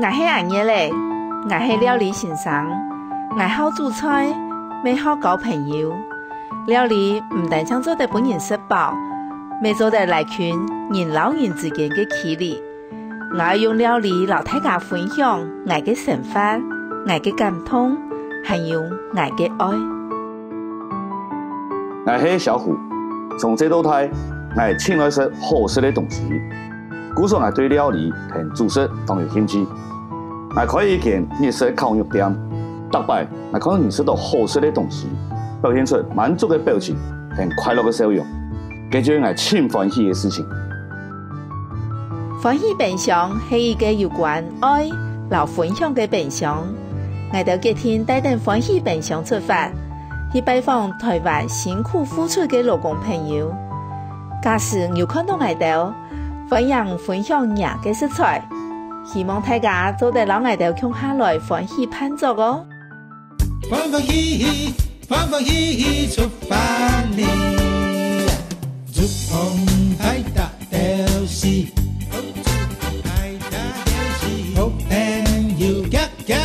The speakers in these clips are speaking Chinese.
我是阿叶嘞，我是料理先生，我好煮菜，也好交朋友。料理唔但想做得本人吃饱，也做得来群人老人之间嘅距离。我要用料理老大家分享我嘅想法、我嘅感動，還有我嘅愛。我是小虎，從這道菜，我親愛食好食的東西。故說我對料理同煮食都有興趣。我可以見日式烤肉店，大擺我看到你吃到好食的東西，表現出滿足的表情同快樂的笑容，這就是我真歡喜的事情。歡喜分享係一個有關愛、老分享嘅分享。我哋今天帶定歡喜分享出發，去拜訪台灣辛苦付出嘅勞工朋友。假使有看到我哋，歡迎分享人嘅食材，希望大家做得讓我哋共下來歡喜盼作哦。歡喜出發哩，祝紅大大del是。好朋友夾夾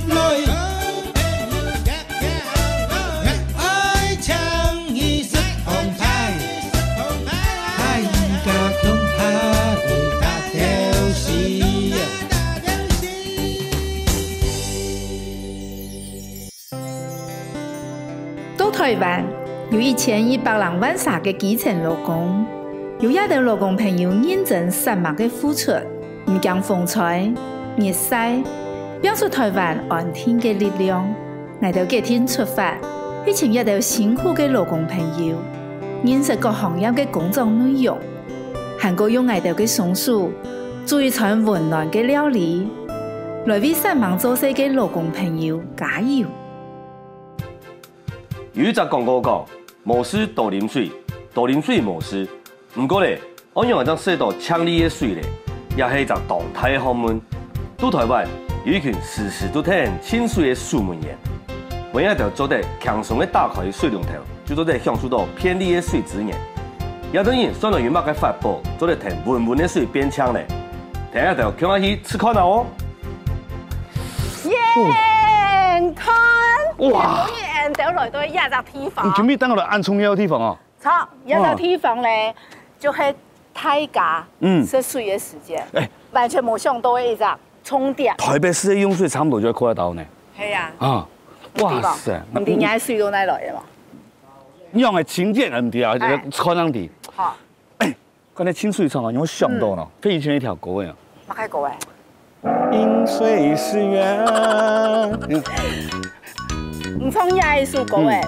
來，愛唱一首紅牌，大家共下來大del是。到台灣有1100萬沙嘅基層勞工，有一啲勞工朋友認真散默嘅付出，唔驚風吹日曬，表出台灣安定嘅力量。我哋今天出發，去尋一啲辛苦嘅勞工朋友，認識各行業嘅工作內容，還個用我哋嘅松鼠做一餐溫暖嘅料理，來為散忙做事嘅勞工朋友加油。有一隻廣告講，無事多啉水，多啉水無事。不過咧，我用一張寫到強力嘅水咧，也係一隻動態嘅項目。到台灣有一群時時都聽清水嘅守門員，每一條做得強鬆嘅打開水龍頭，就做得享受到便利嘅水資源。有啲人選到有乜嘅法寶，做得聽溫溫嘅水變強咧。聽一條強下去吃看下哦。眼看哇！眼到來到一個地方。你準備等我嚟按充嘅地方啊？錯，一個地方咧，就係大家食水嘅時間，完全冇想到嘅一個充電。台北市嘅用水差唔多就可以到呢。係啊。啊！哇塞！唔掂嘢水到哪來嘅嘛？用係清潔唔啲啊，可能啲。好。誒，嗰啲清水廠啊，有冇想到呢？飛以前一條歌嘅。乜嘅歌誒？飲水思源。唔唱呢一首歌誒，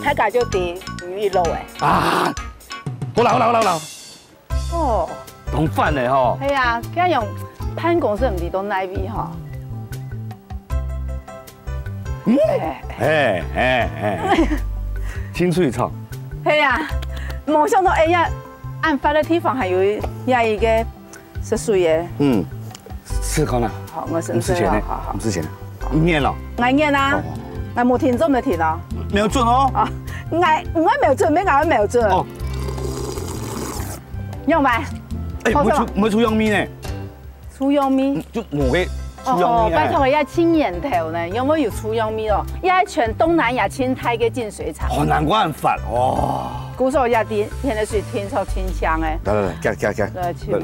大家就啲魚一路誒。啊！好啦。哦。同飯嚟嗬。係啊，咁用辦公室唔知到哪位嗬。清水廠。係啊，冇想到哎呀，案發嘅地方係有一個食水嘅。試看啦。好，我試試前呢？好。唔試前。念了。我念啦，我冇聽準就停咯。沒有準哦。啊，我沒有準，沒講沒有準。哦。用埋。唔會出樣面呢？出樣面？就冇嘅。哦，拜託我要青年頭呢，有冇有出樣面哦？一全東南亞青苔嘅淨水廠。好難怪法哇！古時候一啲現在水天朝清香誒。來，夾。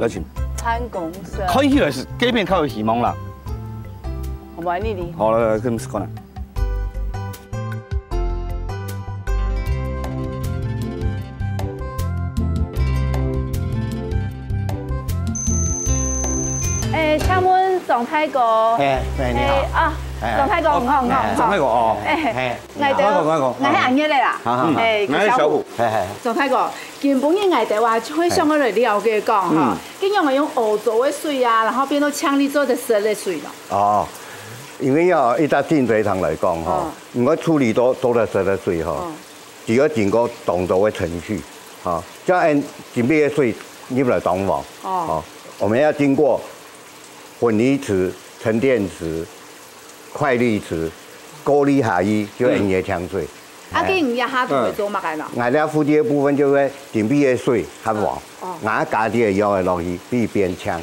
來請。辦公室。可以起來是這邊較有希望啦。好唔你哋？好啦，咁試看啦。請問總太哥。你好。啊，總太哥，唔好。總太哥哦。我係阿葉嚟啦。我小虎。總太哥，原本嘅藝哋話可以上我嚟了解講嚇，跟住我用澳洲嘅水啊，然後變到強力做的濕嘅水咯。哦，因為要一笪淨水廠嚟講哈，如果處理多的濕的水哈，就要經過動作嘅程序，哈，就按準備嘅水入嚟裝潢，哦，我們要經過混凝池、沉澱池、快濾池、過濾下衣，就按嘢搶水。啊，跟人家下都會做乜嘅咯？我哋附啲部分就係準備嘅水較黃，我加啲嘅藥落去，比變強。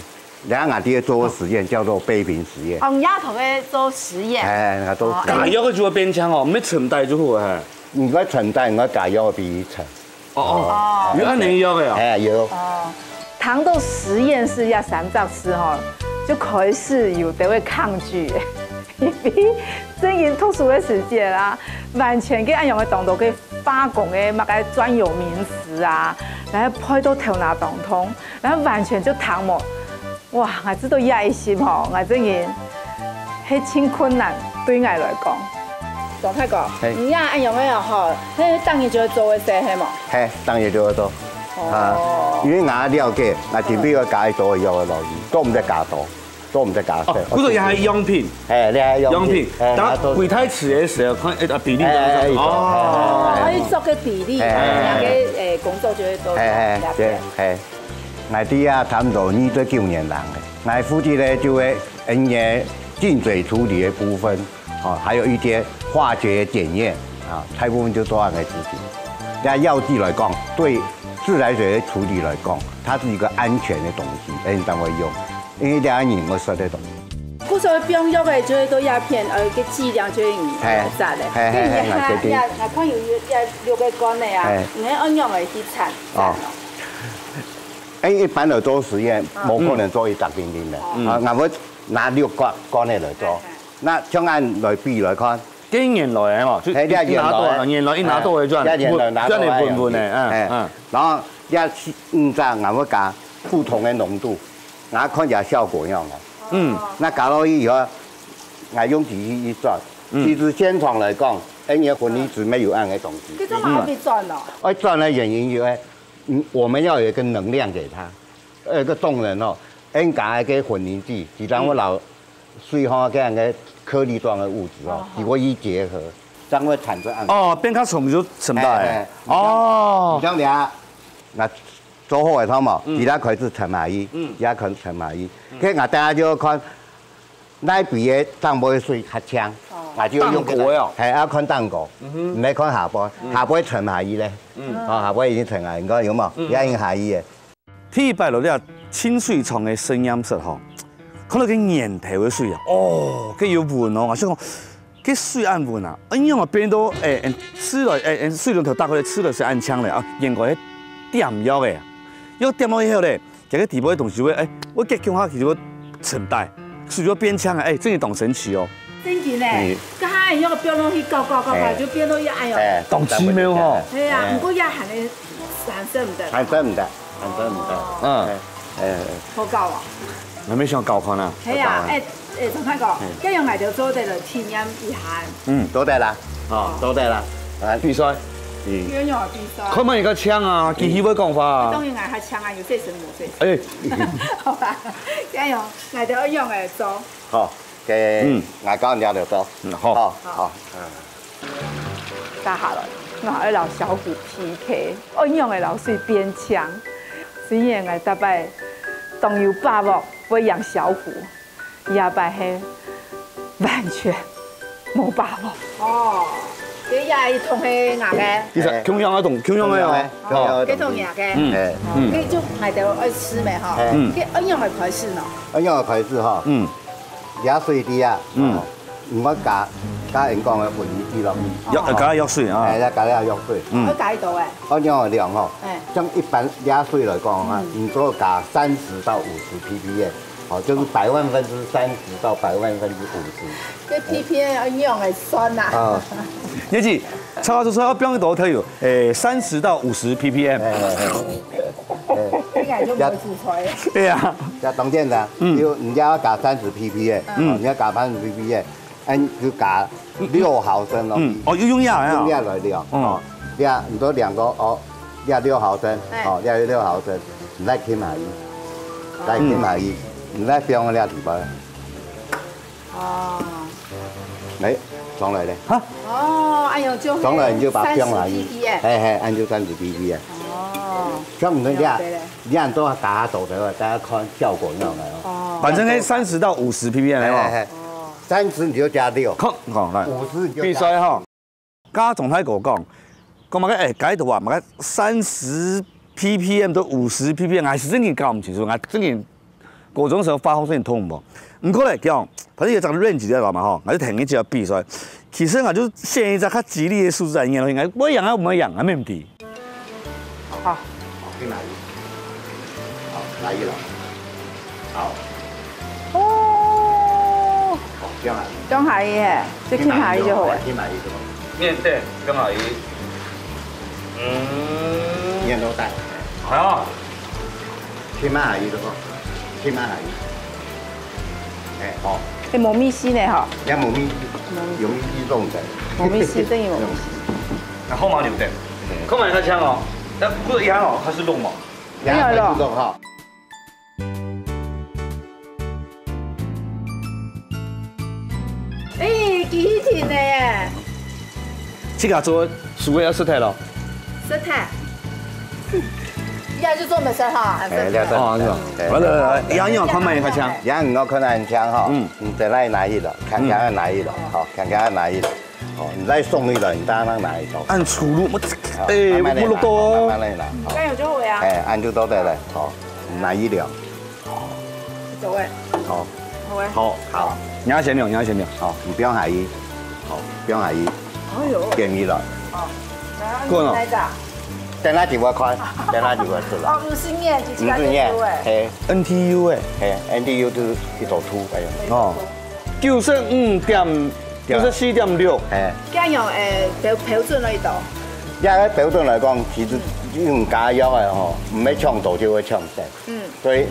两个爹做个实验，叫做杯瓶实验。用丫头嘅做实验。哎，那都加药嘅就会变枪哦，唔要沉带就好啊。唔該沉袋，唔該加藥比沉。哦，要按你药嘅啊。哎，有。糖豆实验室要3兆吃吼，就可是有的会抗拒的，因为真因特殊的时间啦，完全嘅按用嘅糖豆嘅化工嘅乜嘅專有名詞啊，然後配到頭腦當通，然後完全就糖冇，哇！我知道野心吼，我真因係真困難對我來講。總太哥，你也按用嘅吼，迄當然就會做嘅些係冇。係，當然就會多。啊，因為我了解，我前邊個加多藥嘅落去，都唔得加多，都唔得加少。嗰度又係樣品，係，你係樣品，但櫃台吃嘅時候，看比例哦，可以做個比例，兩個工作就會多了解。係，我哋啊差唔多29年人嘅，我附近咧就會淨水處理嘅部分，啊，還有一啲化學檢驗啊，大部分就做我嘅事情。在藥劑來講，對自來水嘅處理來講，它是一個安全嘅東西，應當會用，因為兩年我說得懂。古時候冰藥嘅就係都鴉片，個劑量就係雜嘅，跟住我看有6個罐嘅啊，唔係按樣嚟去產。哦。一般嚟做實驗，冇可能做100斤嘅，啊，我會拿6個罐嚟做，那將按來比來看。幾年來啊嘛，一拿多，年來一拿多嘅賺，賺你半嗯，然後我會加不同嘅濃度，我看下效果樣嘅。那加落去以後，我用機器一轉，其實現場來講，因為混離子沒有按嘅東西。這種嘛可以轉咯。我轉嘅原因因為，我們要有一個能量給它，一個動能哦，因加嘅混凝劑，其實我老水哈這樣嘅。顆粒狀嘅物質哦，如果一結合，將會產生暗。哦，變較重就沉大。哦，像倆，那做好嘅湯嘛，其他佢是沉埋伊，也可沉埋伊。佢我大家就看，那邊嘅上杯水較強，我就用佢。係要看蛋糕，唔係看下杯，下杯沉埋伊咧。哦，下杯已經沉埋，應該有冇？也已經下伊嘅。第擺落啲清水廠嘅實驗室吼。看到佢粘頭嘅水啊，哦，佢要換哦，我想講，佢水按換啊，因為我變到吃落水龍頭打開嚟吃落是按槍咧啊，應該係點藥嘅，因為點咗以後咧，其實地部嘅東西會我結構下其實會沉帶，水就變槍啊，真係當神奇哦。真嘅咧，佢下用個標落去搞，就變到一按用。當奇妙嗬。係啊，不過一行嘅顏色唔得。顏色唔得，顏色唔得。好搞啊！我未想教看啊。係啊，總太哥，一樣嚟就做得嚟體驗一下。做得啦，做得啦。比賽。一樣比賽。可唔可以個槍啊？機器會講法啊？當然係下槍啊，有些神冇些。好吧，一樣嚟就一樣嚟做。好，嘅我教人家就做。好。打下來，我係老小虎 PK， 我用嘅老水邊槍，雖然係特別當有把握。會養小虎，也擺係完全冇把握。哦，佢也同係硬嘅。其實咁樣啊，同咁樣嘅哦，佢同硬嘅。佢就買到愛吃咪嗬。佢一樣係快事咯。一樣係快事嗬。也水啲啊。唔好加人工嘅混凝土咯。加藥水啊。係啦，加啲藥水。我加到嘅。一樣嘅量嗬。像一般壓水嚟講啊，你都加30到50 ppm。哦，就是100萬分之30到100萬分之50。cái ppm 一樣係酸呐。啊，你知，超過我標到睇有30到50 ppm。呢個就冇煮菜。對啊，要當然啦，要人家要加30 ppm，你要加30 ppm，就加6毫升咯。哦，要用壓啊？用壓來量。哦，壓唔多2個哦，壓6毫升，哦，壓6毫升，唔使傾埋伊，來傾埋伊。唔使標我哋地方。哦。嚟，上來咧。嚇。哦，按照就。上來你就把標埋去。係，按照30 ppm。哦。咁唔通你按多打下度嘅，大家看效果樣嘅。哦。反正係30到50 ppm 係嘛？30你就加6。好，嚟。50你就。比賽嗬，家總太哥講乜嘅解讀話乜嘅30 ppm 到50 ppm，係真係搞唔清楚，係真係。高中时候发号有点痛无？唔过来讲，反正有张 range 在嘛吼，我就停一只比赛。其实啊，就是选一只较吉利的数字在应该我养啊，我养啊，没问题。好，去哪里？好，来一了。好。哦，江海。江海耶，就听海就好。听海就好。面对江海。面都带。系啊。听马海就好。听马海。哎，好。诶，毛米丝呢吼？有毛米，有米丝种的。毛米丝等于毛米丝。那后马对不对？后马它枪哦，那不是鸭哦，它是肉嘛。没有肉。肉哈。诶，几挺的耶！这个做熟的要色态咯。色态。也就做美食哈，哎，了解。哦，是吧？完了，养养看卖一个枪，养我可能枪哈，再来拿一了，看看拿一了，好，看看拿一了，好，你再送一了，你当然拿一刀。按出路，哎，不路多。慢慢来拿。加油就好呀。哎，按就都得了，好，拿一了。走位。好。好诶。好，好。你要先聊，你要先聊。好，你不用海衣，好，不用海衣。哎呦。给你了。哦。过了。等下几万块，等下几万出来。哦，五十年，几千年。嘿 ，NTU 诶，嘿 ，NTU 就是一头秃，哎呀。哦，94.6，嘿。咁樣標準嚟度。一個標準嚟講，其實用加藥嘅吼，唔係搶到就會搶死。所以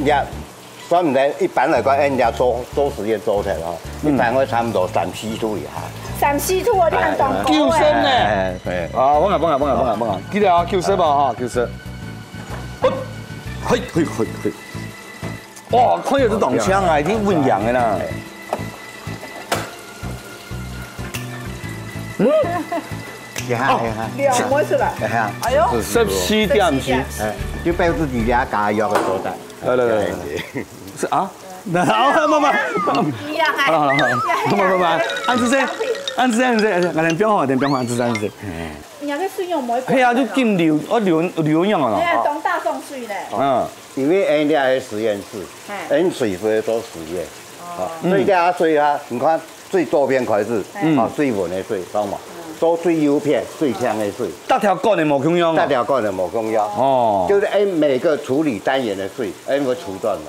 所以唔使一般嚟講，人家做實驗做出來吼，一般會差唔多3-4度以下。3-4度我哋當高救生呢？對。啊，幫我，記得啊，救生吧哈，救生。嘿。哇，看有這檔槍啊，已經溫陽嘅啦。兩摸出來。哎呦，14.7，就標自己家加藥嘅所在。來，是啊。慢，好，按姿勢，我哋變換，按姿勢。你有個水用冇？係啊，就金流樣啊。你係當大送水呢？因為人家係實驗室，人水是做實驗，所以啲水啊，你看最左邊塊是水文的水，懂嘛？做最右邊最香的水。搭條管的冇共用。搭條管的冇共用。哦。就是每個處理單元的水，會除斷嘛。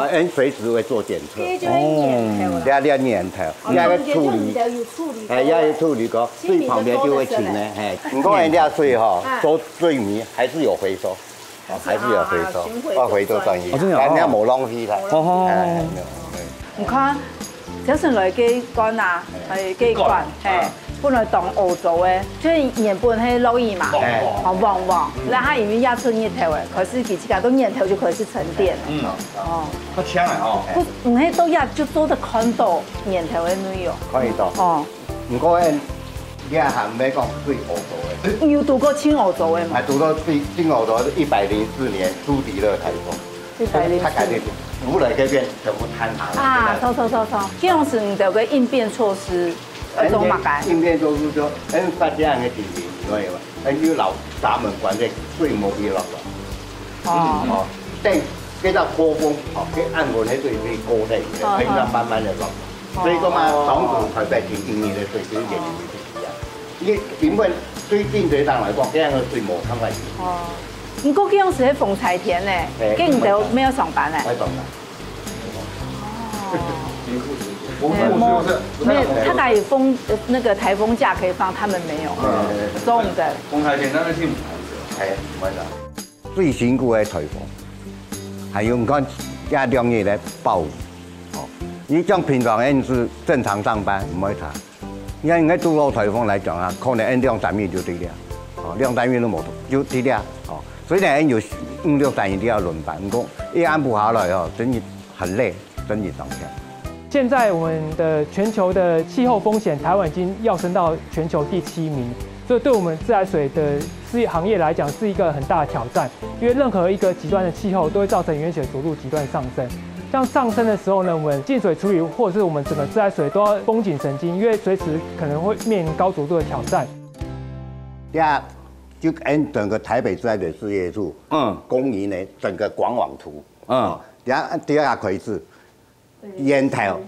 隨時會做檢測。哦。要年頭，要處理，要處理個水旁邊就會清呢。不過人家水哈，做水泥還是有回收，還是有回收，回收專業，人家冇浪費啦。哦。唔看，有時來機關啊，係機關，本來當澳洲嘅，即係原本係落雨嘛，黃，然後因為壓出熱頭嘅，可是佢自家都熱頭就可以去沉澱。好強啊！哦。唔係都壓就做得看到熱頭嘅內容。看到。哦。唔過誒，你係唔係講最澳洲嘅？有讀過清澳洲嘅嘛？係讀到清澳洲104年朱迪勒颱風。他改變，古來嗰邊全部坍塌。啊，錯，這樣是唔有個應變措施。應變措施就發這樣嘅電源，所以話，要留閘門關的水冇跌落嚟。哦。等幾多波峰，佢按門喺水邊高啲，佢就慢慢就落。所以講嘛，港股台北前2年嘅水表現係一樣。原本對經濟上嚟講，這樣嘅水冇咁危險。哦。唔過嗰陣時喺鳳柴田咧，跟唔到沒有上班咧。喺上班。沒有，他打有風那個颱風假可以放，他們沒有。中午的。鳳柴田那個天係冇錯。最辛苦嘅颱風，還有你看一兩日咧暴雨，哦，你像平常人是正常上班唔會查，因為遇到颱風來講啊，可能2-3日就跌了，哦，2-3日都冇就跌了，哦，所以呢人有5-6-3日都要輪班，不過一安不下來哦，真係很累，真係當天。現在我們的全球的氣候風險，台灣已經躍升到全球第7名，所以對我們自來水的行業來講是一個很大的挑戰。因為任何一個極端的氣候都會造成原水着陸極端上升。像上升的時候呢，我們淨水處理或者是我們整個自來水都要繃緊神經，因為隨時可能會面臨高着陸的挑戰。就按整個台北自來水事業處，公營的整個廣網圖，第二个葵字，源头，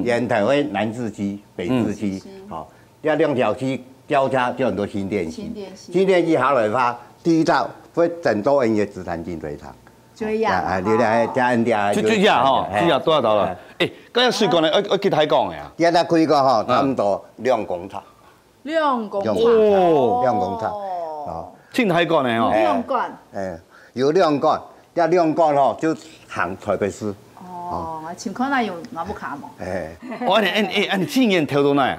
源头为南至西、北至西，好，这两条溪交叉就很多新店溪，新店溪好了的话，第一道会整座恩业紫檀净水厂。就一样，你来加恩家，就这样吼，这样多少头了？今日水管呢，要去台港的啊。今日开个吼，差不多2公尺。2公尺哦，2公尺。哦，进台港的哦。2管。有2管，这2管吼就行台北市。哦，情况那有我不卡嘛。你经验投到哪呀？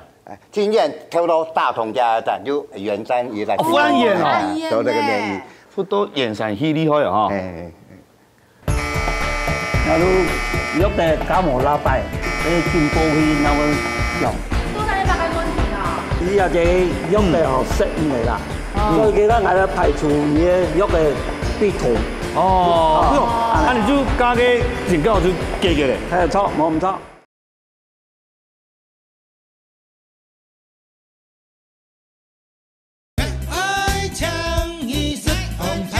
经验投到大同加油站，就圆山也在。富安县哦，都这个联谊，富都圆山稀厉害哦哈。那都约的搞无拉拜，你进步去那个用。都係大概問題啊？伊啊，這約的哦適應嚟啦，所以佢咧係咧排除伊約嘅地圖。哦，你就加嘅前後就記嘅咧。係錯，冇唔錯。愛唱一首紅牌，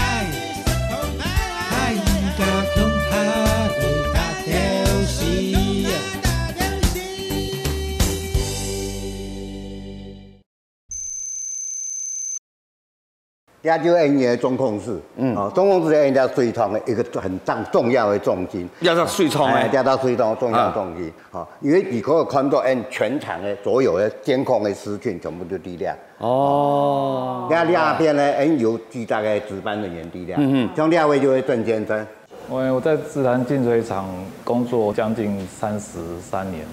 太家恐怕會打掉時。也就恩业中控室，中控室恩家水厂的一个很重要的重心。要到水厂诶，要到水厂重要重心，因为你可以看到恩全场的所有的监控的资讯全部都低量。哦。那边呢，恩有巨大的值班人员低量。像另外就会郑先生。我在自然净水厂工作将近33年，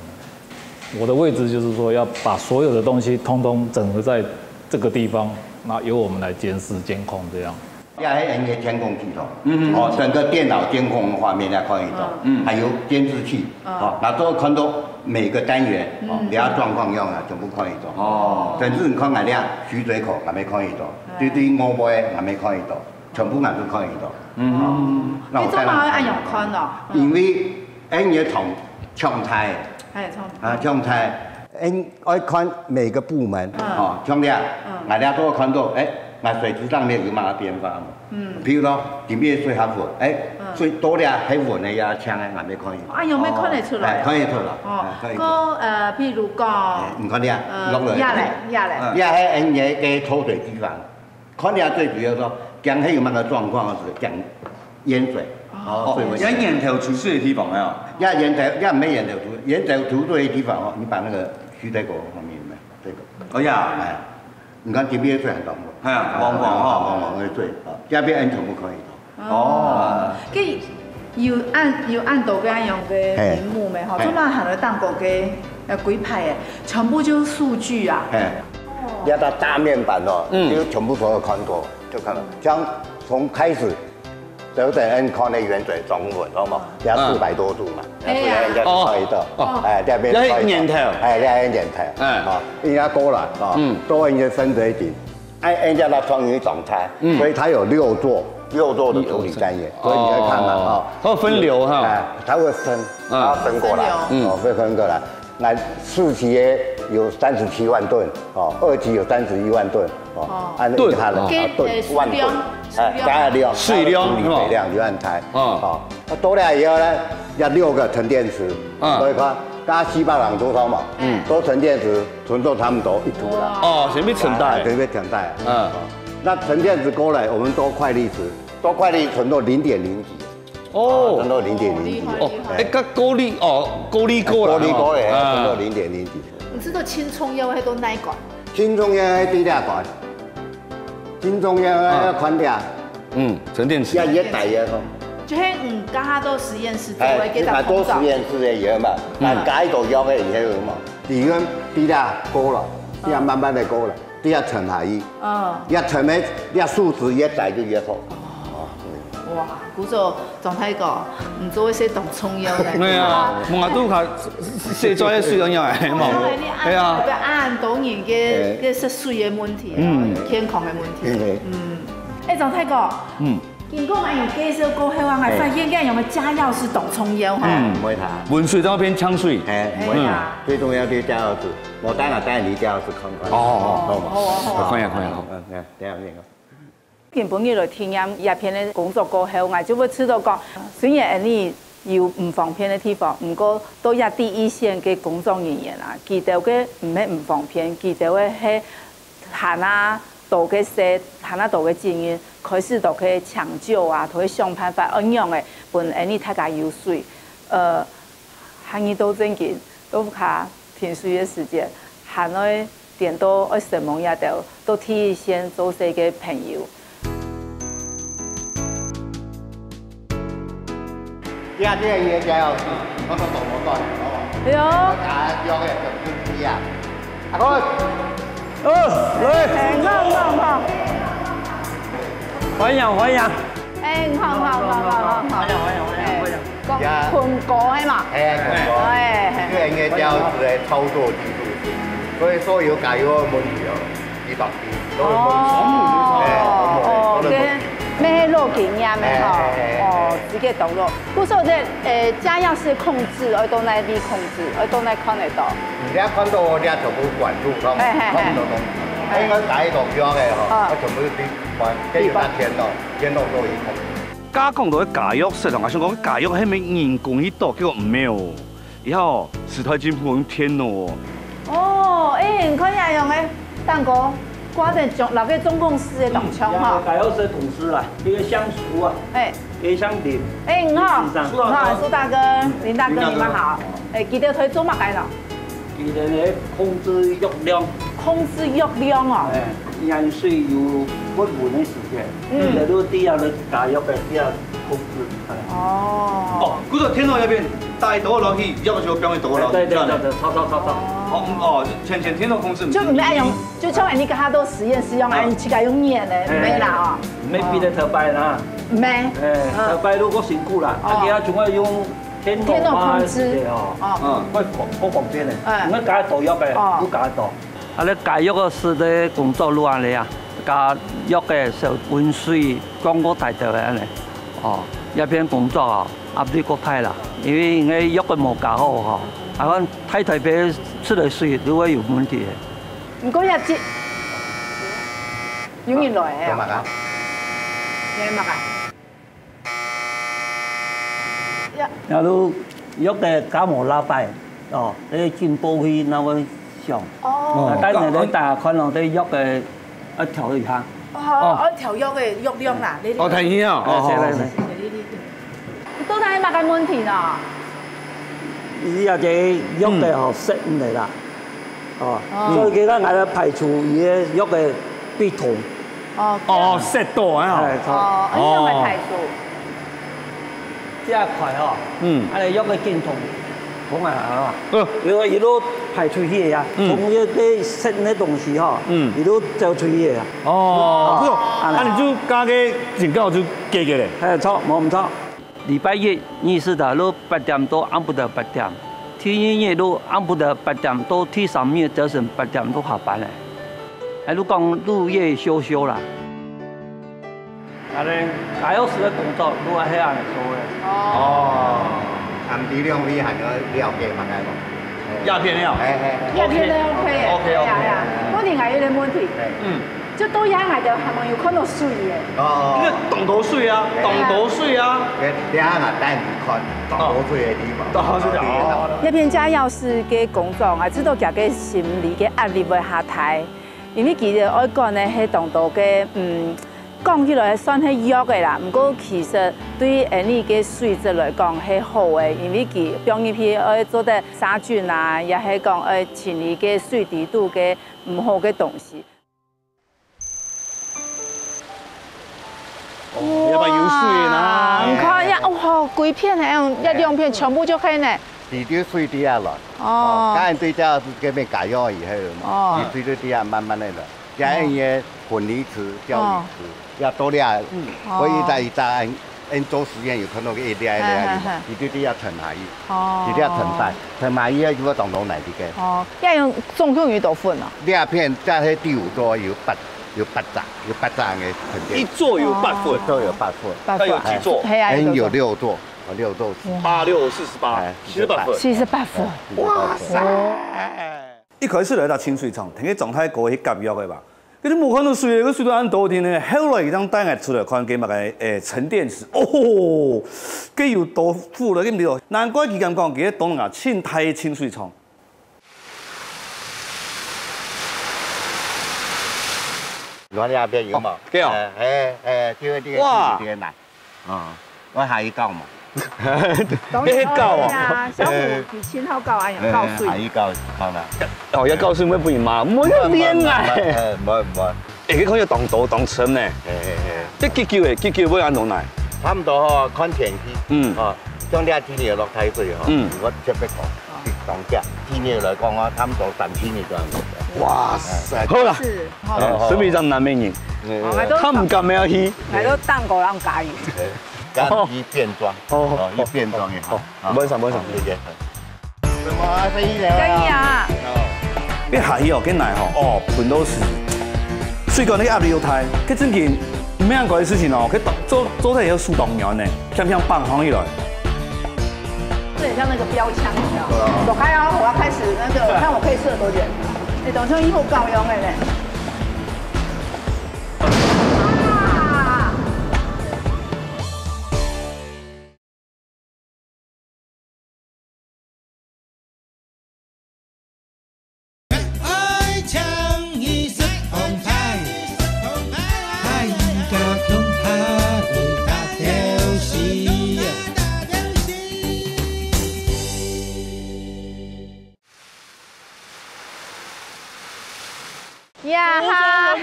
我的位置就是说要把所有的东西通通整合在这个地方。那由我们来监视、监控这样。要还有监控系统，整个电脑监控画面要看一种，还有监视器，那都看到每个单元，你要状况用啊，全部看一种。甚至你看下俩取水口，还没看一种，对五杯还没看一种，全部俺都看一种。你做嘛要按用看咯？因为按也从枪台，枪台。爱看每个部门，像俩，大家都看到，那水池上面有嘛变化嘛？譬如说里面水还混，水多俩还混的呀，枪还没看到。有没看得出来？看得出来。譬如講，唔看俩，落嚟。壓嚟。壓喺人嘢嘅抽水機房，看俩最主要說，講係有乜個狀況是講淹水。要源頭儲水的地方啊。要源頭，要沒源頭儲，源頭儲水的地方哦，你把那個取水口旁邊沒？這個。哎呀，你看這邊水很多冇？係啊，黃黃嘅水，這邊人全部可以到。哦。佢要按到嘅用嘅屏幕咪，嗬，做乜行到當個嘅幾排嘅，全部就數據啊。要到大面板哦，就全部所有看過，就看到，像從開始。就等人看那原水中文，好冇？有400多度嘛，所以人家看得到。這邊一年頭，呢一年頭，人家過來，多人家深水井，人家那創意狀態，所以它有6座的處理單元，所以你可以看嘛，它會分流哈，它會分，它分過來，會分過來。那4期有37萬噸，2期有31萬噸，按它的噸萬噸。加量，水量，水量就按台。多了以後呢，要6個沉澱池，所以看，加700人多少嘛？都沉澱池，存到他們都一土了。準備承帶，準備承帶。那沉澱池過來，我們多快力池，多快力存到0.0幾。存到0.0幾。個高力過來，存到0.0幾。你知道青蔥油係到哪管？青蔥油係第2管。金中央要寬點，沉澱池，要一大嘢咯。就係加多實驗室做嘅幾多多實驗室嘅嘢嘛，加到腰嘅嘢嘛。而家啲啦高啦，啲啊慢慢地高啦，啲啊沉下去，一沉咧，啲數值越大就越好。哇，估咗狀態個，唔做一些動蔥油咧。係啊，望下都係卸咗啲水咁樣係嘛？係啊，要按當然嘅食水嘅問題，健康嘅問題。狀態個，健康係用介紹過後，我係發現嘅用嘅加藥是動蔥油嚇。唔會睇。溫水當邊搶水。唔會睇。最重要啲加藥是，我帶你加藥是看看。好，看下。等下呢個。根本嘅來體驗鴉片嘅工作過後，我就會知道講，雖然你有唔方便的地方，不过都也第一线嘅工作人员啊，记得嘅唔係唔方便，记得嘅係行啊度嘅些，行啊度嘅經驗，開始就去搶救啊，同佢想辦法安樣嘅，本安尼大家有水，行業都正經，都卡停水嘅時間，行來點都愛什麼也都第一線做些嘅朋友。 第二件嘢就我個同我講，係啊。約嘅就知啊。阿哥，嚟，好。歡迎歡迎。好。困過係嘛？係啊，呢樣嘢就是操作技術，所以所有解決嘅問題哦，呢度都係咩路經驗咩吼？直接導入。故說這家要是控制，我到那邊控制，我到那看得到。而家看到我哋全部管住，看唔到東西。應該解動咗嘅嗬，我全部啲管，跟住打天咯都已控。加工到嘅家藥食同我想講，家藥係咪人工去度？結果唔係哦，以後時代進步用天咯。哦，你看下用嘅蛋糕。 掛在那個總公司的動窗哈，解藥是同事啦，呢個香酥啊，也香點。你好，蘇大哥，林大哥，你們好。記得佢做乜嘅呢？記得你控制藥量。控制藥量哦。飲水要不滿嘅時間，你都啲人你解藥嘅啲人控制。哦，嗰度天路入邊帶到落去，藥嘅時候表面倒落。對，抄。哦，前天路控制。就唔係用，就像你佢都實驗室用，你自己用捏嘅，唔係啦哦。唔係變得特別啦。唔係。特別都夠辛苦啦，而家仲要用天路控制哦，好方便嘅，唔係解毒藥嘅，都解毒。啊，你解藥嘅時嘅工作路安尼啊，加藥嘅時候溫水降過大度嘅安尼，哦，一邊工作啊壓力過大啦，因為你藥嘅冇搞好嗬，啊，我睇睇俾出嚟水都會有問題嘅。唔過日節永遠來啊！做乜啊？你乜啊？然後藥嘅感冒拉帶，哦，你進步去那個上。哦。但係你大可能啲藥嘅一調一下。哦，一調藥嘅藥量啦，呢啲。我睇見啊。哦。到底係乜嘅問題啊？依家隻藥嘅學識唔嚟啦。哦。所以佢而家排除嘢藥嘅必痛。哦，識多啊。哦，呢個係排除。即係快哦。啊，你藥嘅健痛。痛啊！如果一路排出血呀，從一啲食嘅東西哈，一路走出血啊。哦，啊，你就加個警告就加嘅咧。係錯，冇唔錯。禮拜一24日都8點到晏晝8點，天一都晏晝8點到第3日早晨8點都下班咧。喺度講入夜休息啦。啊，你解藥師嘅工作都係喺安尼做嘅。哦。含啲量你含咗了解嘛？係冇？鴉片料。鴉片料 OK。嗰啲係有啲問題。就都一係就係咪要看到水嘅？哦。呢個動到水啊，動到水啊。你啱啱帶你看動到水嘅地方。動到水哦。鴉片家藥師嘅工作，我知道佢嘅心理嘅壓力會下大，因為其實我講咧係動到嘅講起來算係弱嘅啦，不過其實對呢個水質來講係好嘅，因為佢幫入去愛做得殺菌啊，也係講愛清理嘅水底度嘅唔好嘅東西。要把油水啦，唔看呀，哇，幾片係一兩片全部就係呢。地啲水底下落，哦，家人對家是嗰邊解藥以後，哦，水對底下慢慢嚟落，家人嘢混離池、膠離池。要多啲啊！我一扎做實驗有看到嘅一啲一啲要沉下去，一啲要沉大，沉下去如果當到嚟啲嘅。哦，要用總共幾多份啊？呢片即係第5座有8站嘅沉澱。一座有8份，都有8份。它有幾座？有6座，6座。8、6、48，78份。78份。哇塞！一開始來到清水廠，聽個狀態過去夾藥嘅吧。你无看到水，个水都按倒天呢，后来当等下出来看，加嘛个沉淀石，哦，计有多富了，你唔知道？难怪佢咁讲，佢东南亚清太清水厂。我哋阿邊有冇？幾好？哇！啲奶，我下一教嘛。咩教啊？小虎以前好教啊，人教水。下一教教啦。哦，一教水咩不如嘛？唔好練啊！唔好。佢可以當島當村呢？即結叫會按到奶。差唔多嗬，看天氣。將啲天氣落太水嗬。如果出不過，當只天氣嚟講啊，差唔多3天就係。哇塞！好啦，水尾站南美人，他唔敢咩去？係都當個人加油。咁以變裝，以變裝也好。唔好意思，什麼生意嚟？生意啊！你下去哦，跟奶吼，盤到時，雖講你壓力要大，佢真件唔咩樣嘅事情哦，佢做得有數動員呢，偏棒行起來。这很像那个标枪，走开哦，我要开始那个，看我可以射多远。你等下以后够用的嘞。愛唱一聲紅牌，太家強派大條絲。呀哈，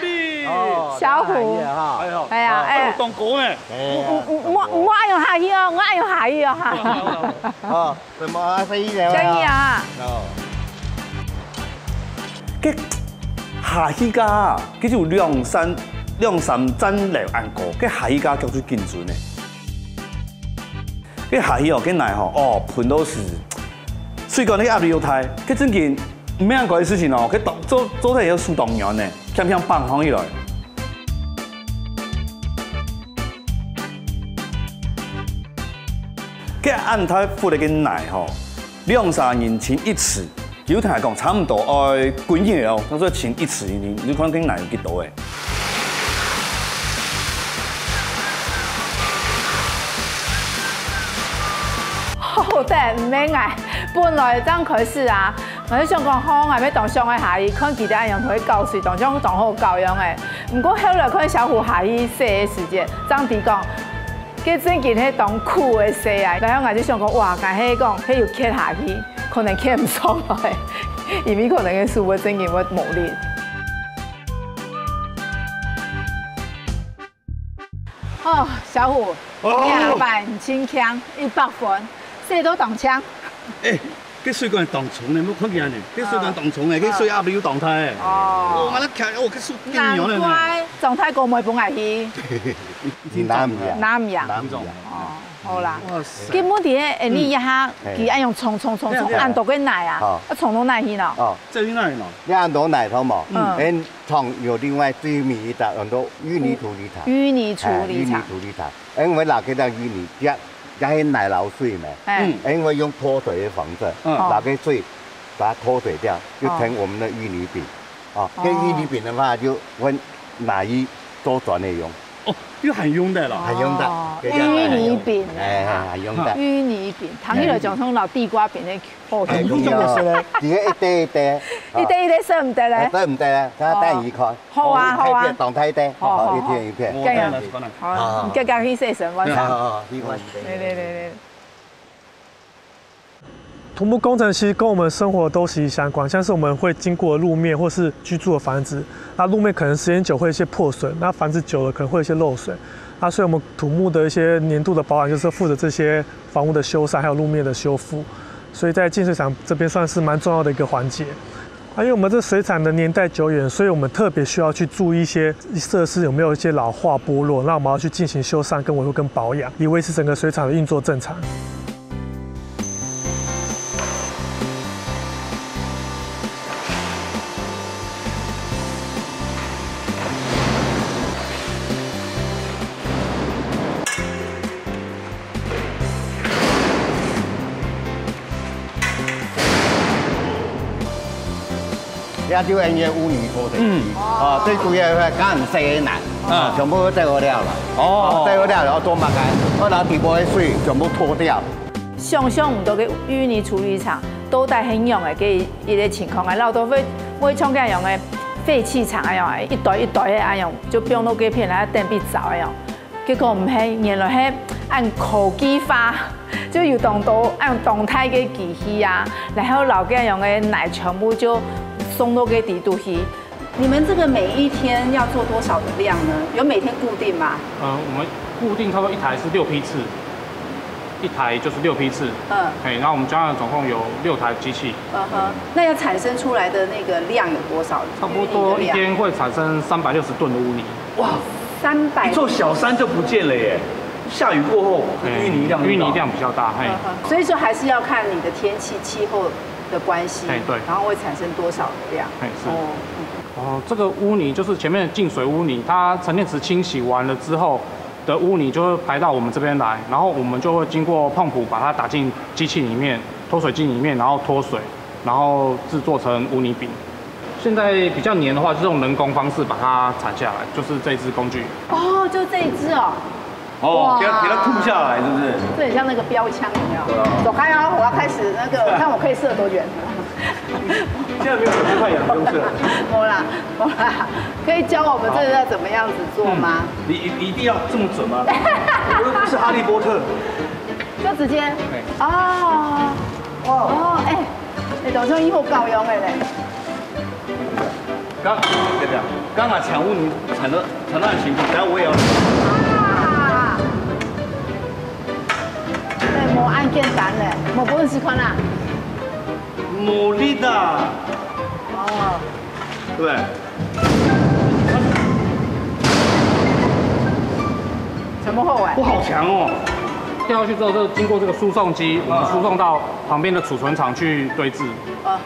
小虎，係啊，當講嘅。我愛用下衣哦，我愛用下衣哦哈。什麼生意嚟？生意啊。嘅下依家叫做兩三真嚟按過，嘅下依家叫做見準嘅。嘅下依哦，嘅奶吼，盤到時，雖講你壓力要大，嘅真件。唔咩樣嘅事情哦，佢做得有數動員呢，偏棒行起來。佢按他付嚟嘅奶吼，2-3年前一次，有聽講差唔多半年哦，咁所以前一次你可能跟奶有幾多嘅。好的，唔免嗌，本來當佢是啊。我想講好，係要當上嘅下衣，看其他人同佢教水，當種當好教養嘅。不過後來看小虎下衣洗嘅時間，張弟講，佢真見喺當酷嘅洗啊。然後我就想講，哇，但係講，佢要揭下去，可能揭唔上來，因為可能嘅師傅真見會磨練。哦，小虎200,000，100分，洗到當槍。佢水管係當重嘅，冇看見呢？佢水管當重嘅，佢水壓力要當態。哦，我咧睇，佢水勁樣咧。難怪狀態過唔會本危險。南洋。哦，好啦。基本啲你一下，佢按用沖按到個奶啊，沖到奶去咯。哦，這是哪裡咯？你按到奶頭嘛？廠有另外最米的很多淤泥處理廠。淤泥處理廠。因為嗱，佢哋淤泥一係奶漏水嘛，因為用脫水的方式，拿個水把它脫水掉，就成我們的淤泥餅。啊，這淤泥餅的話就用奶衣做轉嚟用。哦，要係用得啦，係用得。淤泥餅，係用得。淤泥餅，糖起來就通落地瓜餅嘅好甜。用咗自己一袋，捨唔得咧？捨唔得咧，睇下等二塊。好啊，當睇袋，一片。好，家家去洗身，我操。嚟。土木工程其实跟我们生活都息息相关，像是我们会经过路面或是居住的房子，那路面可能时间久会有一些破损，那房子久了可能会有一些漏水，那所以我们土木的一些年度的保养就是负责这些房屋的修缮，还有路面的修复，所以在净水厂这边算是蛮重要的一个环节。因为我们这水厂的年代久远，所以我们特别需要去注意一些设施有没有一些老化剥落，那我们要去进行修缮、跟维护、跟保养，以维持整个水厂的运作正常。也就用个污泥拖地机，哦，最主要係揀唔細嘅泥，全部都製好了啦。哦，製好了然後多抹開，我拿底部嘅水全部拖掉。想象唔到嘅淤泥處理廠都帶很用嘅，嘅一個情況係老多會每廠嘅用嘅廢棄廠啊用，一袋一袋嘅啊用，就變到幾片嚟等比走啊用。結果唔係，原來係按科技化，就有按動態嘅機器啊，然後老嘅用嘅奶全部就送到嘅底度去。你們這個每一天要做多少的量呢？有每天固定嗎？我們固定差不多一台是6批次。一台就是6批次，然後我們家總共有6台機器，那要產生出來的那個量有多少？差不多一天會產生360噸的污泥。哇，300！一座小山就不見了耶！下雨過後，淤泥量比較大，所以說還是要看你的天氣氣候的關係，對，然後會產生多少量？這個污泥就是前面的淨水污泥，它沉澱池清洗完了之後。的污泥就會排到我們這邊來，然後我們就會經過泵浦把它打進機器裡面，脫水機裡面，然後脫水，然後製作成污泥餅。現在比較黏的話，就是用人工方式把它鏟下來，就是這一支工具。哦，就這一支哦。哦，給它吐下來，是不是？這很像那個標槍，有沒有？走開啊！我要開始那個，看我可以射多遠。現在沒有手機快點，不用射。沒啦，可以教我們這個要怎麼樣子做嗎？你一定要這麼準嗎？我又不是哈利波特。就直接。哦。哦，哎，你當初以後夠用嘅咧。剛把搶污泥鏟到很辛苦，然後我也要。無按簡單咧，無本事款啊。努力的。哦。對。全部後尾。我好強哦！掉下去之後，就經過這個輸送機，我們輸送到旁邊的儲存廠去堆置，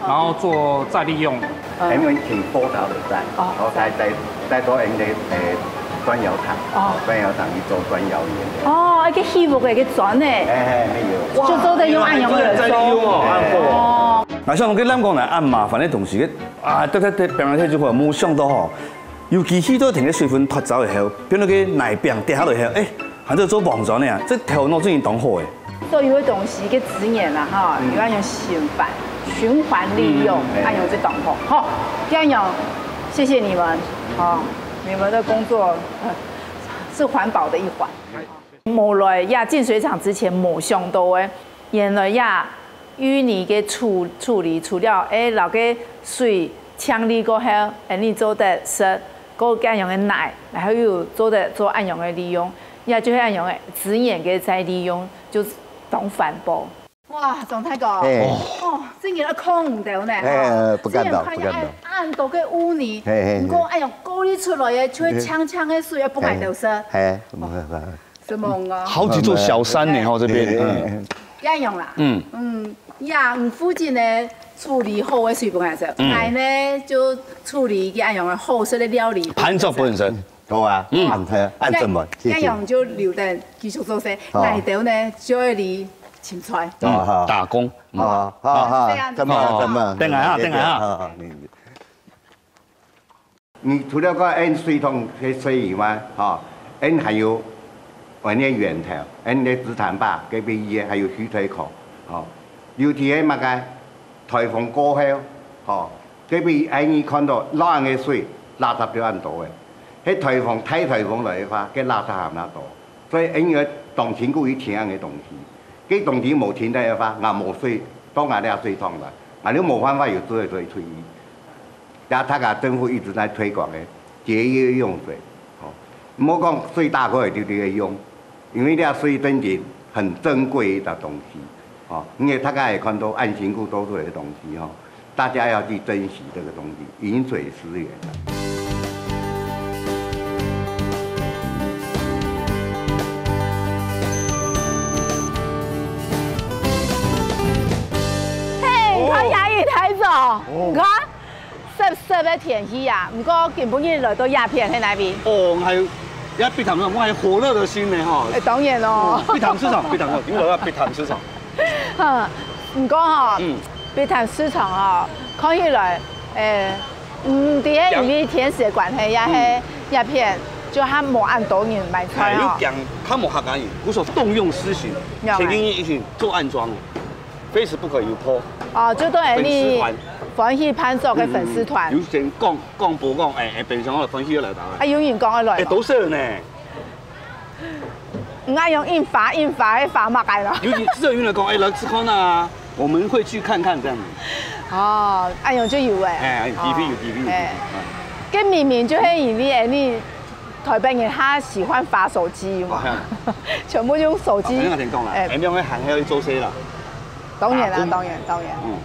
然後做再利用。因為挺多條的在，然後再做人哋磚窯廠，磚窯廠去做磚窯業。哦，一個希木嘅一個磚呢？哇，就做得用按用的再利用哦。嗱，像我哋咱講嚟按麻煩嘅同時，得病人睇就話冇想到吼，尤其許多停嘅水分脫走以後，變到個奶餅跌下來以後，還在做網狀呢，這條腦真係當好嘅。所有嘅東西嘅資源啦，哈，要按用循環利用，按用這當好。好，這樣用，謝謝你們，你們的工作是環保的一環。冇來呀，進水廠之前冇想到嘅，原來呀淤泥嘅處理除了老嘅水清理過後，你做得食個按用嘅奶，然後又做按用嘅利用，也就按用嘅資源嘅再利用，就當環保。哇，總太高真係控唔到呢。不敢當，不敢當。按到嘅污泥，唔過按用過濾出來嘅，就會清清嘅水，不愛流失。是夢啊！好幾座小山呢，這邊。一用啦。呀，附近呢處理好嘅水不愛食，愛呢就處理嘅按用嘅好食嘅料理。盤作本身。好啊，按怎麼？一用就留等繼續做事，來到呢就會嚟青菜。打工。怎麼？等下。你除了個按水桶嘅水以外，按還有外面源頭，按的紫檀壩嗰邊還有蓄水口，尤其係乜嘅颱風過後，嗰邊按你看到落嘅水垃圾就按多嘅，喺颱風大颱風來嘅話，嘅垃圾含得多，所以按個當天故意停嘅東西，嗰冬天冇停嘅話，我冇水，當我哋水桶啦，我哋冇辦法有水處理。然後他個政府一直在推廣嘅節約用水，唔好講水大過嚟就這個用，因為呢個水真係很珍貴的東西，因為大家也看到按辛苦做出來的東西，大家要去珍惜這個東西，飲水思源。嘿，看亞語睇咗，唔該。濕嘅天氣啊，唔過見本日來到鴉片喺那邊。係一碧潭我係火熱的心嚟嗬。當然咯。碧潭市場，點解碧潭市場？唔講嗬，碧潭市場看起來伫迄因为甜食的关系，叶片就它无按导引买出来哦。讲它无合眼，我说动用私刑，前因一起做暗装，非死不可有破。哦，就等于你欢喜潘做嘅粉丝团。有先讲无讲，平常我分析来打。啊，有人讲得来。都是呢。唔爱用印罚，迄罚嘛改了。有人讲，来吃康啊，我们会去看看这样子。哦，爱用就有有 DV。跟明明就係因為你台北人他喜歡滑手機嘛，全部用手機。咁樣點講啦？咁樣去行去做事啦。當然啦，當然。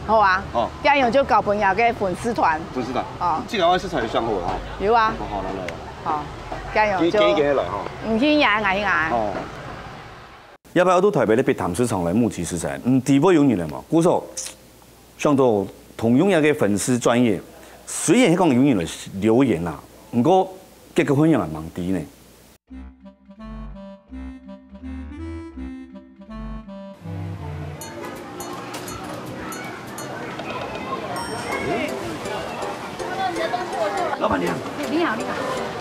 好啊。哦。這樣就交朋友嘅粉絲團。粉絲團。哦。這個我是才上好啦。有啊。好來。好。這樣就。幾來嗬？唔去捱。哦。要不要到台北的北潭市場來募集食材？地方有你了嘛？故說上到同樣嘅粉絲專業。雖然講有人嚟留言啦，不過結個婚姻係盲啲呢。老闆娘，你好。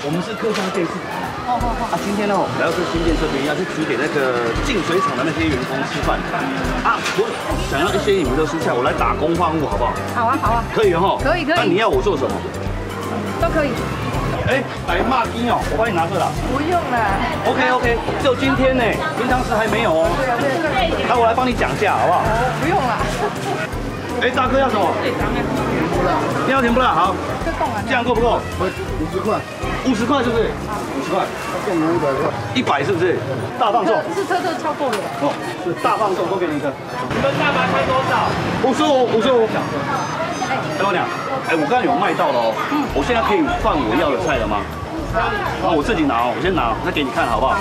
我們是客家電視台。啊，今天呢，我來到這新店這邊，要去煮給那個淨水廠的那些員工吃飯。啊，我想要一些你們的蔬菜，我來打工換物，好不好？好啊。可以哈。可以。那你要我做什麼？都可以。来骂鸡哦，我幫你拿這啦。不用了。OK， 只有今天呢，平常時還沒有哦。對。那我來幫你講價，好不好？不用了。大哥要什麼？要甜不辣，好。這樣夠不夠？50塊。50塊是不是？50塊。送你100塊。100是不是？大放送。是車超過的。哦，是大放送，多給你一個。你們大麻開多少？55。老闆娘，我剛剛有賣到了哦。我現在可以放我要的菜了嗎？我自己拿哦，我先拿，再給你看好不好？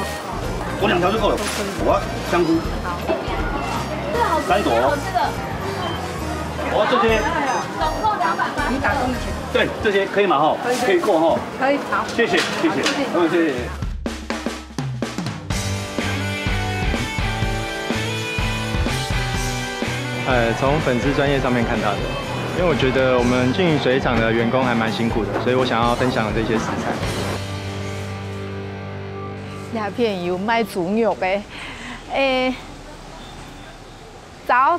我2條就夠了。我要香菇。3朵。我要這些。總共200。你打工錢。對，這些可以嗎？哈，可以扣哈。可以，好。謝謝。謝謝。從粉絲專頁上面看到的，因為我覺得我們淨水廠的員工還蠻辛苦的，所以我想要分享這些食材。鴉片有賣豬肉的，早。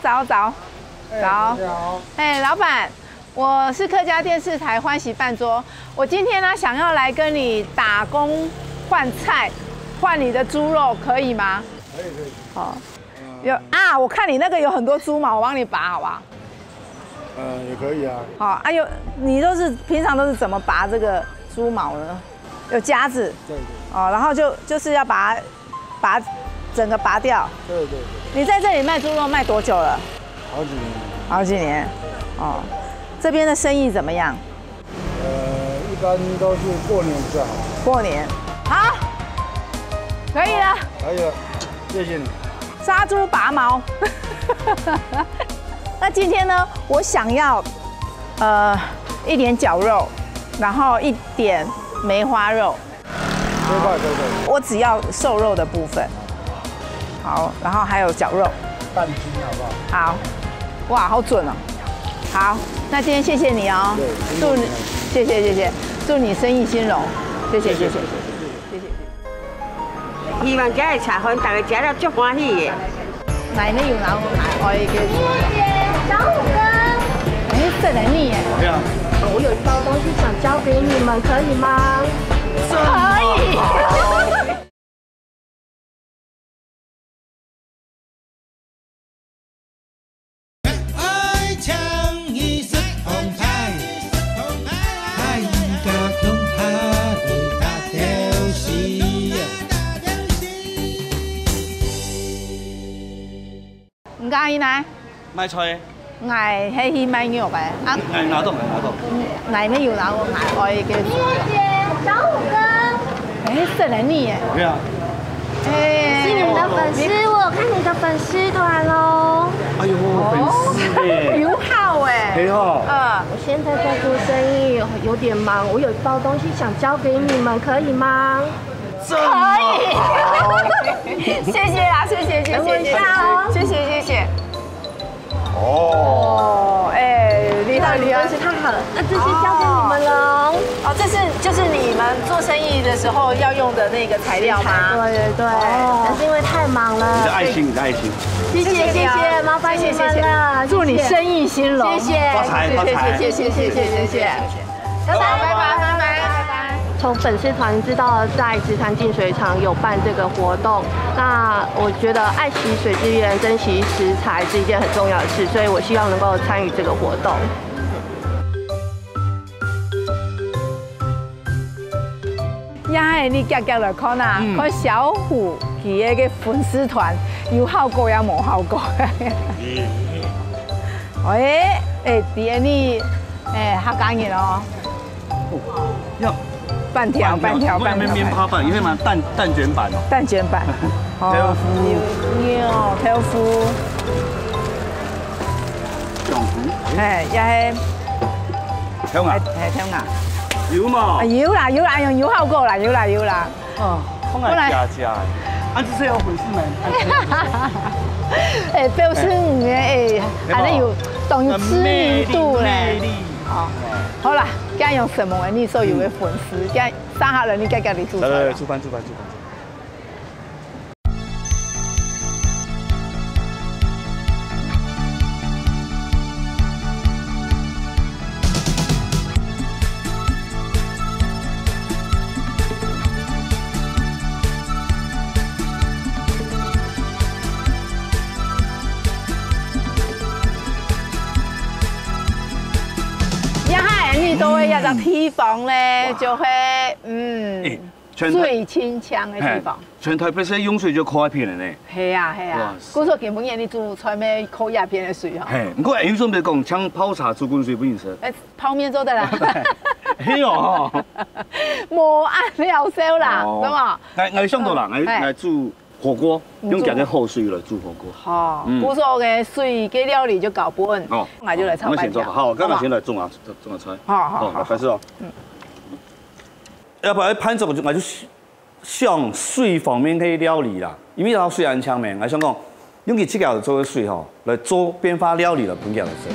老闆，我是客家電視台歡喜飯桌，我今天呢想要來跟你打工換菜，換你的豬肉，可以嗎？可以。好。我看你那個有很多豬毛，我幫你拔，好不好？也可以啊。好，你平常都是怎麼拔這個豬毛呢？有夾子。對。哦，然後就是要把整個拔掉。對。你在這裡賣豬肉賣多久了？好幾年。哦，這邊的生意怎麼樣？一般都是過年比較好。過年。好，可以了。可以了，謝謝你。殺豬拔毛。那今天呢，我想要一點絞肉，然後一點梅花肉。梅花都可以。我只要瘦肉的部分。好，然後還有絞肉。半斤好不好？好。哇，好準哦。好，那今天謝謝你哦。祝你，謝謝，祝你生意興隆。謝謝。希望今日茶飯大家食了足歡喜嘅。奶奶有拿我買一個。小虎哥。這能力耶。對啊。我有一包東西想交給你們，可以嗎？可以。唔介意奶？賣菜。嗌係去賣肉嘅。拿到。奶奶有拿我買我一個。小虎哥。這能力耶。對啊。是你們的粉絲，我有看你的粉絲團嘍。哎呦，粉絲。劉浩哎。劉浩。我現在在做生意，有點忙，我有一包東西想交給你們，可以嗎？可以。謝謝啦，謝謝。等我一下哦。謝謝。哦，厲害。厉害，真是太好了。那这些交给你们了。哦，这是就是你们做生意的时候要用的那个材料吗？对。但是因为太忙了。你的爱心，你的爱心。谢谢，麻烦你们了。祝你生意兴隆，谢谢，发财，谢谢。拜拜。从粉丝团知道在直潭净水厂有办这个活动，那我觉得爱惜水资源、珍惜食材是一件很重要的事，所以我希望能够参与这个活动。呀，你夹来看啊，看小虎佢嘅个粉丝团有效果也冇效果。第二你客家人哦。半条，面泡饭，有啲嘛蛋卷版哦。蛋卷版。豆腐。也系。香啊。香啊。有嘛？有啦，有效果啦，有啦。哦，本来加，安这是有粉丝们。表示你还能有等于知名度咧。哦，好啦，今日用什么你所有的粉丝，今日三下人你家己煮菜。来，煮饭。都会一个地方咧，就会最清香的地方。全台北市用水就靠一片的呢。系啊。古说基本嘢你煮菜咩靠一片的水哈。不过有时候咪讲，像泡茶煮滚水不认识。泡面做得啦。嘿哦。冇按料烧啦，咁啊。我想到啦，我煮火锅，用这个后水来煮火锅。好，古说嘅水嘅料理就搞不稳。哦，我就来炒白条。好，今日先来种下菜。好，开始哦。要不然潘总我就向水方面去料理啦，因为它水很强嘛，我想讲用佢这个做嘅水吼来做变化料理了，本件来说。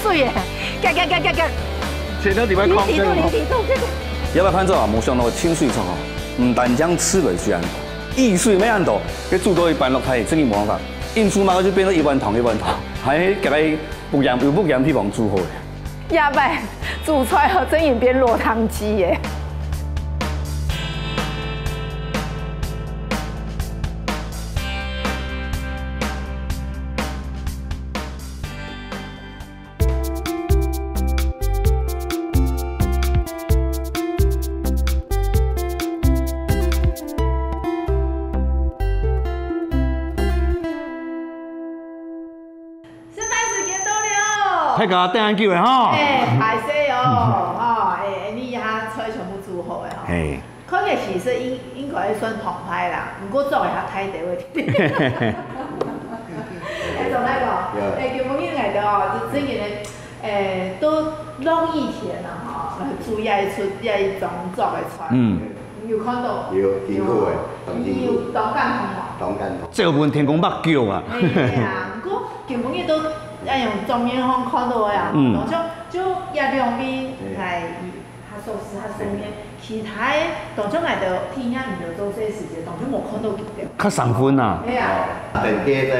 水耶，夹，前两礼拜抗争哦。要不要潘总啊？冇想到清水厂哦，唔但将吃落去安多，易水咩安多，佢煮到一半落去，真係冇辦法，硬煮嘛就變咗一碗湯，係夾喺不鹽地方煮好嘅。呀拜，煮出來後真係變落湯雞耶。太家等下叫的哈。排水哦，你下菜全部煮好的吼。看起其實應該算澎湃啦，不過做下太地位。仲那個，基本應該就就真嘅都弄以前啦吼，煮一種做嘅菜。有看到？有見過嘅，有當間同嘛？當間同。這份天公北叫啊。係啊，不過基本嘅都。用正面方看到的呀，當種就一兩邊係較熟悉較身邊，其他的當種嚟到天一唔到做這時節，當種冇看到嘅。較上分啊。係啊。等街的，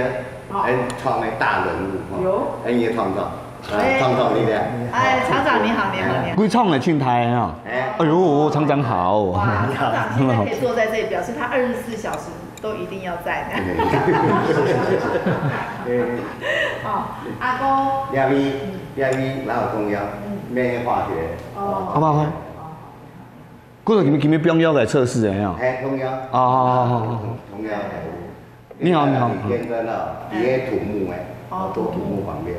創嘅大人物，有，也創造。厂长你的。哎，厂长你好，你好，你好。贵创的青苔啊！哎呦，厂长好。哇，厂长现在可以坐在这里，表示他24小时都一定要在。哦，阿公。两米哪有中央？免化学。哦。好不好？嗰度今日中央来测试的呀？哎，中央。哦。中央。你好，你好。天真了，也土木哎。哦，土木旁边。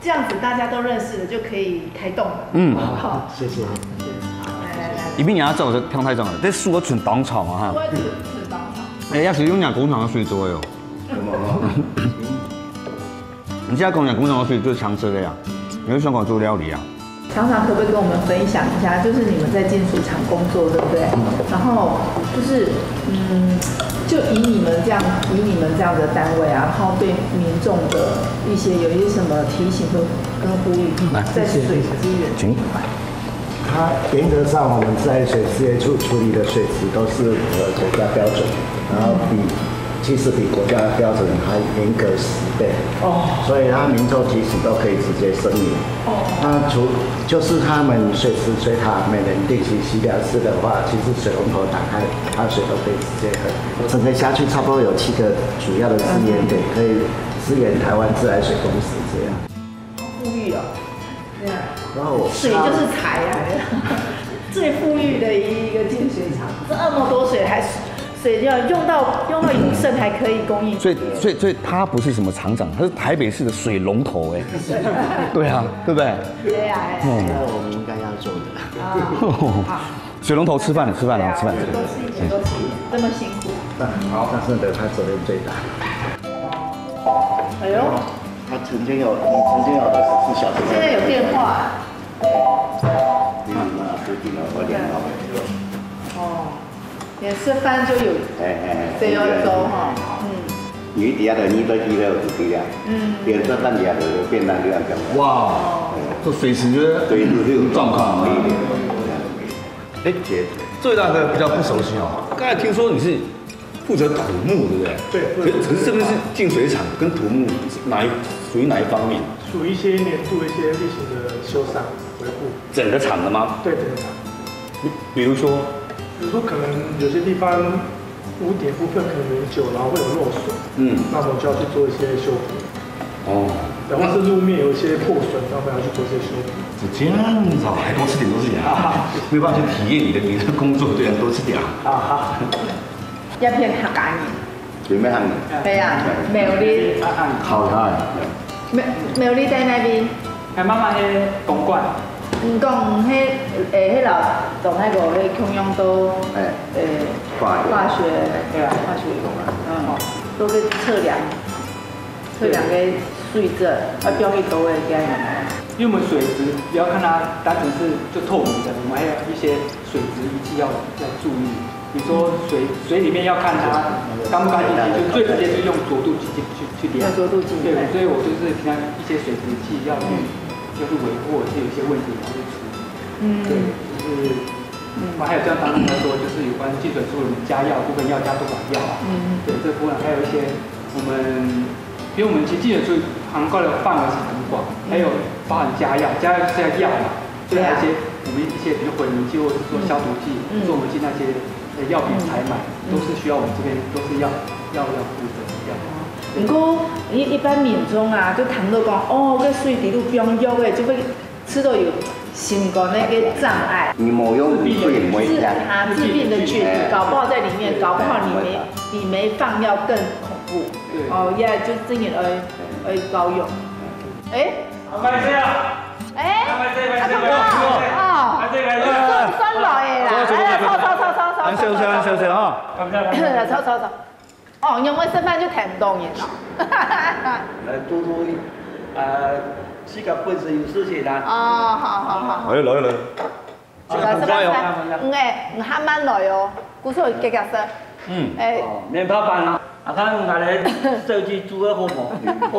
这样子大家都认识了，就可以开动了。嗯，好，谢谢。来。伊边人走就听太重了，这树个纯当场啊哈。纯当场。哎，要是用人工厂的水做的哦。你现在工厂的水最强势的呀，因为香港做料理啊。厂长可不可以跟我们分享一下，就是你们在净水厂工作，对不对？然后就是就以你们这样的单位啊，然后对民众的有一些什么提醒跟呼吁，在水资源这一块。它原则上我们在水事业处处理的水质都是符合国家标准，然后其实比国家的标准还严格10倍。哦。所以他民众即使都可以直接声明。哦。那就是他们水池水塔每人定期洗2次的话，其实水龙头打开，它水都可以直接喝。整个辖区差不多有7个主要的支援点，可以支援台湾自来水公司这样。好富裕哦。对啊。然后水就是财啊，最富裕的一个净水厂，这么多水水要用到永盛还可以供应。所以他不是什么厂长，他是台北市的水龙头哎。对啊，对不对？对啊。这我们应该要做的。好。水龙头吃饭了。都吃一点，这么辛苦。好，但是呢，他责任最大。哎呦。他曾经有24小时。现在有变化。哦。连吃饭就有这要走哈，你底下的你都记得有质量，点这饭底下的便当就要讲。哇，这水池对是有状况一点。哎，姐，最大的比较不熟悉哦。刚才听说你是负责土木，对不对？对。可是这边是净水厂，跟土木属于哪一方面？属于一些年度一些例行的修缮维护。整个厂的吗？对，整个厂。比如说可能有些地方屋顶部分可能永久，然后会有漏水，那我们就要去做一些修补。哦。然后是路面有一些破损，那我们要去做一些修补。这样子啊，还多吃点，没有办法去体验你的工作，对啊，多吃点。一片客家人。做咩行？对啊，苗栗。好呀。苗栗在那边。还慢慢的公馆。讲迄老从那个中央都化学对啊，化学都去测量个水质，标一都会这样。因为我们水质不要看它单纯是就透明的，我们还有一些水质仪器要注意。比如说水里面要看它干不干净，就最直接是用浊度计去量。浊度计。对，所以我就是平常一些水质仪器要去维护，是有一些问题要去处理。对，就是还有这样当然来说，就是有关净水处理加药部分要加多少药啊？对，这部分还有一些因为我们其实净水处理涵盖的范围是很广，还有包含加药是药嘛，所以还有一些我们一些比如混凝剂或者是说消毒剂、做我们进那些药品采买，都是需要我们这边都是要负责的。不过一般民众啊，就谈到讲这水伫路中药的，就会吃到有心肝那个障碍。你冇用水没治它治病的菌，搞不好在里面，搞不好你没放药更恐怖。就这点而高用。买这啊！阿哥酸落的啦，来抽哈！抽。用我身份就睇唔到嘢啦。多自己本身有事情啦。好。來。唔喊慢來哦，估錯幾格色。免怕煩啦。看我哋手機做得好冇？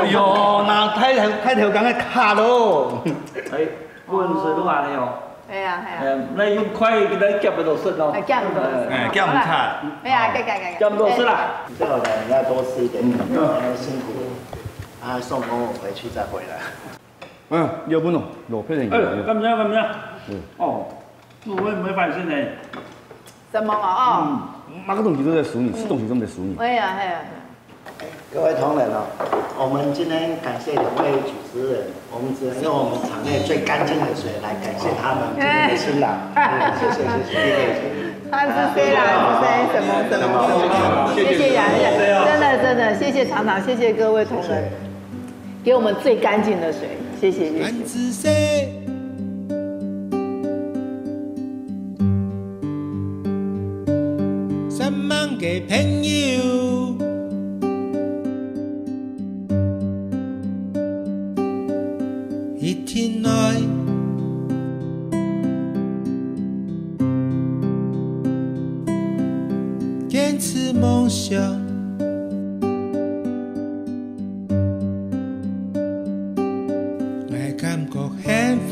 哎呦，那太條咁嘅卡咯。本身都話你哦。係啊。你用快嘅你夾唔到色咯。夾唔到。夾唔差。夾唔到色啦。最好的要多吃一点，辛苦。送工我回去再回来。要不喏，落配成油。咁樣。哦，我沒發現呢。什麼啊？那个东西都在数你，吃东西都在数你。哎呀。各位同仁哦，我们今天感谢两位主持人，我们只能用我们场内最干净的水来感谢他们今天的辛劳。谢谢。他是谁啦？是谁？什么？谢谢杨人，真的，谢谢厂长，谢谢各位同仁，给我们最干净的水，谢谢。3萬個朋友，一天內堅持夢想，我感覺幸福。